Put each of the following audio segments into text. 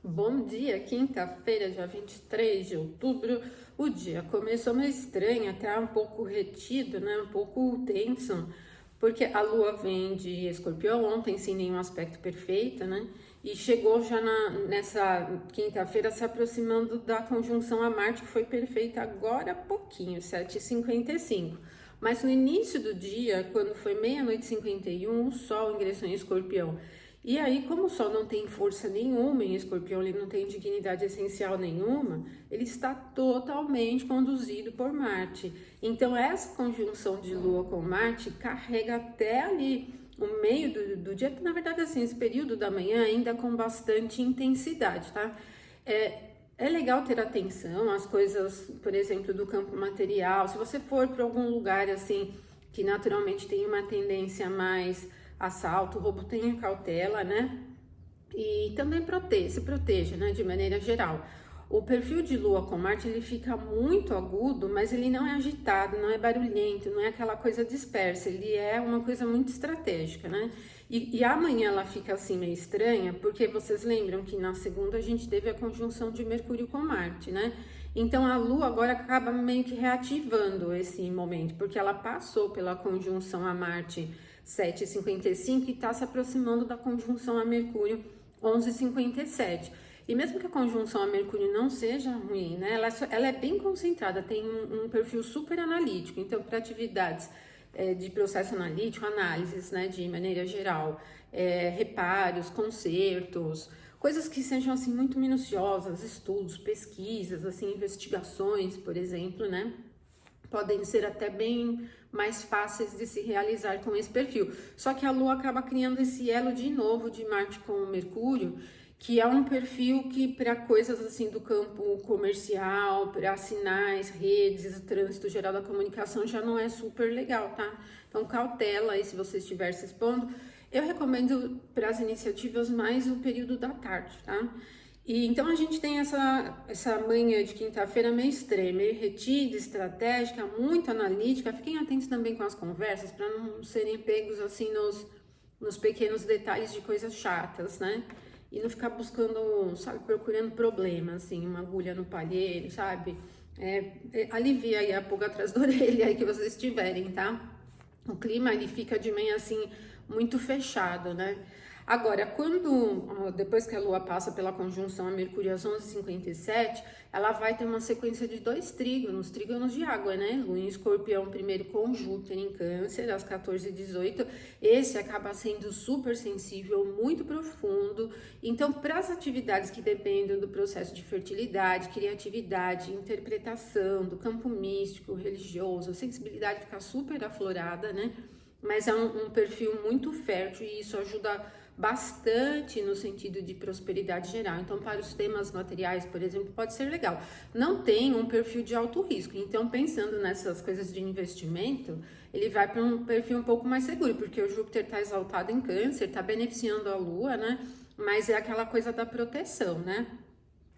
Bom dia, quinta-feira, dia 23 de outubro. O dia começou meio estranho, até um pouco retido, né? Um pouco tenso, porque a lua vem de Escorpião ontem, sem nenhum aspecto perfeito, né? E chegou já nessa quinta-feira se aproximando da conjunção a Marte, que foi perfeita agora há pouquinho, 7h55. Mas no início do dia, quando foi meia-noite e 51, o Sol ingressou em Escorpião. E aí, como o Sol não tem força nenhuma em Escorpião, ele não tem dignidade essencial nenhuma, ele está totalmente conduzido por Marte. Então, essa conjunção de Lua com Marte carrega até ali o meio do dia, na verdade, assim, esse período da manhã ainda com bastante intensidade, tá? É legal ter atenção às coisas, por exemplo, do campo material. Se você for para algum lugar assim que naturalmente tem uma tendência mais assalto, roubo, tenha cautela, né? E também se proteja, né? De maneira geral. O perfil de Lua com Marte, ele fica muito agudo, mas ele não é agitado, não é barulhento, não é aquela coisa dispersa, ele é uma coisa muito estratégica, né? E amanhã ela fica assim meio estranha, porque vocês lembram que na segunda a gente teve a conjunção de Mercúrio com Marte, né? Então a Lua agora acaba meio que reativando esse momento, porque ela passou pela conjunção a Marte 7h55 e está se aproximando da conjunção a Mercúrio 11h57. E mesmo que a conjunção a Mercúrio não seja ruim, né? Ela é bem concentrada, tem um perfil super analítico. Então, para atividades de processo analítico, análises, né, de maneira geral, reparos, consertos, coisas que sejam assim muito minuciosas, estudos, pesquisas, assim, investigações, por exemplo, né? Podem ser até bem mais fáceis de se realizar com esse perfil. Só que a Lua acaba criando esse elo de novo de Marte com o Mercúrio, que é um perfil que para coisas assim do campo comercial, para sinais, redes, trânsito geral da comunicação já não é super legal, tá? Então cautela aí se você estiver se expondo. Eu recomendo para as iniciativas mais o período da tarde, tá? E então a gente tem essa manhã de quinta-feira meio estranha, meio retida, estratégica, muito analítica. Fiquem atentos também com as conversas para não serem pegos assim nos pequenos detalhes de coisas chatas, né? E não ficar buscando, sabe, procurando problema, assim, uma agulha no palheiro, sabe? Alivia aí a pulga atrás da orelha aí que vocês tiverem, tá? O clima ele fica de manhã assim muito fechado, né? Agora, depois que a Lua passa pela conjunção a Mercúrio às 11h57, ela vai ter uma sequência de dois trígonos de água, né? Lua em Escorpião, primeiro com Júpiter em Câncer, às 14h18. Esse acaba sendo super sensível, muito profundo. Então, para as atividades que dependem do processo de fertilidade, criatividade, interpretação, do campo místico, religioso, a sensibilidade fica super aflorada, né? Mas é um perfil muito fértil e isso ajuda bastante no sentido de prosperidade geral. Então, para os temas materiais, por exemplo, pode ser legal. Não tem um perfil de alto risco. Então, pensando nessas coisas de investimento, ele vai para um perfil um pouco mais seguro, porque o Júpiter está exaltado em Câncer, está beneficiando a Lua, né? Mas é aquela coisa da proteção, né?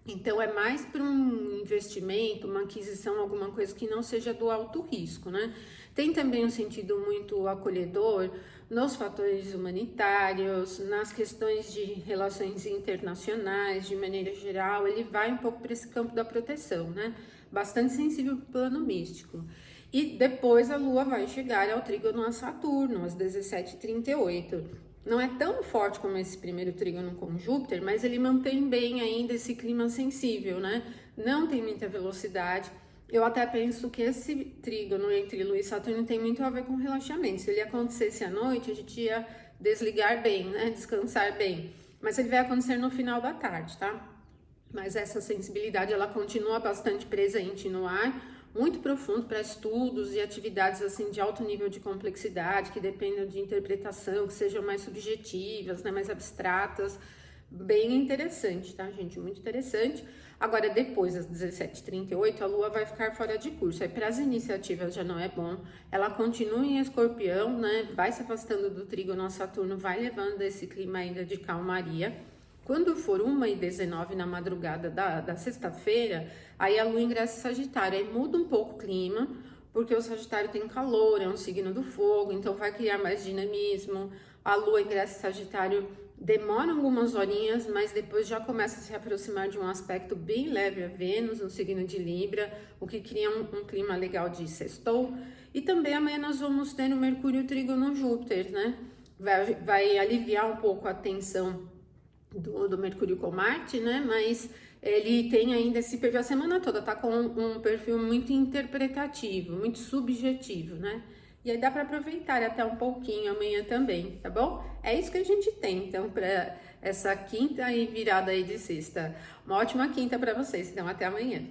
Então, é mais para um investimento, uma aquisição, alguma coisa que não seja do alto risco, né? Tem também um sentido muito acolhedor nos fatores humanitários, nas questões de relações internacionais, de maneira geral, ele vai um pouco para esse campo da proteção, né? Bastante sensível para o plano místico. E depois a Lua vai chegar ao trígono a Saturno, às 17h38. Não é tão forte como esse primeiro trígono com Júpiter, mas ele mantém bem ainda esse clima sensível, né? Não tem muita velocidade. Eu até penso que esse trígono entre Lua e Saturno tem muito a ver com relaxamento. Se ele acontecesse à noite, a gente ia desligar bem, né? Descansar bem. Mas ele vai acontecer no final da tarde, tá? Mas essa sensibilidade, ela continua bastante presente no ar, muito profundo para estudos e atividades assim de alto nível de complexidade, que dependam de interpretação, que sejam mais subjetivas, né, mais abstratas. Bem interessante, tá, gente? Muito interessante. Agora, depois das 17h38, a Lua vai ficar fora de curso. Aí, para as iniciativas já não é bom. Ela continua em Escorpião, né? Vai se afastando do trígono a Saturno, vai levando esse clima ainda de calmaria. Quando for 1h19 na madrugada da sexta-feira, aí a Lua ingressa em Sagitário, aí muda um pouco o clima, porque o Sagitário tem calor, é um signo do fogo, então vai criar mais dinamismo. A Lua ingressa em Sagitário demora algumas horinhas, mas depois já começa a se aproximar de um aspecto bem leve a Vênus, no signo de Libra, o que cria um clima legal de sextou. E também amanhã nós vamos ter o Mercúrio trígono Júpiter, né? Vai aliviar um pouco a tensão do Mercúrio com Marte, né? Mas ele tem ainda esse perfil, a semana toda tá com um perfil muito interpretativo, muito subjetivo, né? E aí dá para aproveitar até um pouquinho amanhã também, tá bom? É isso que a gente tem, então, para essa quinta e virada aí de sexta. Uma ótima quinta para vocês, então até amanhã.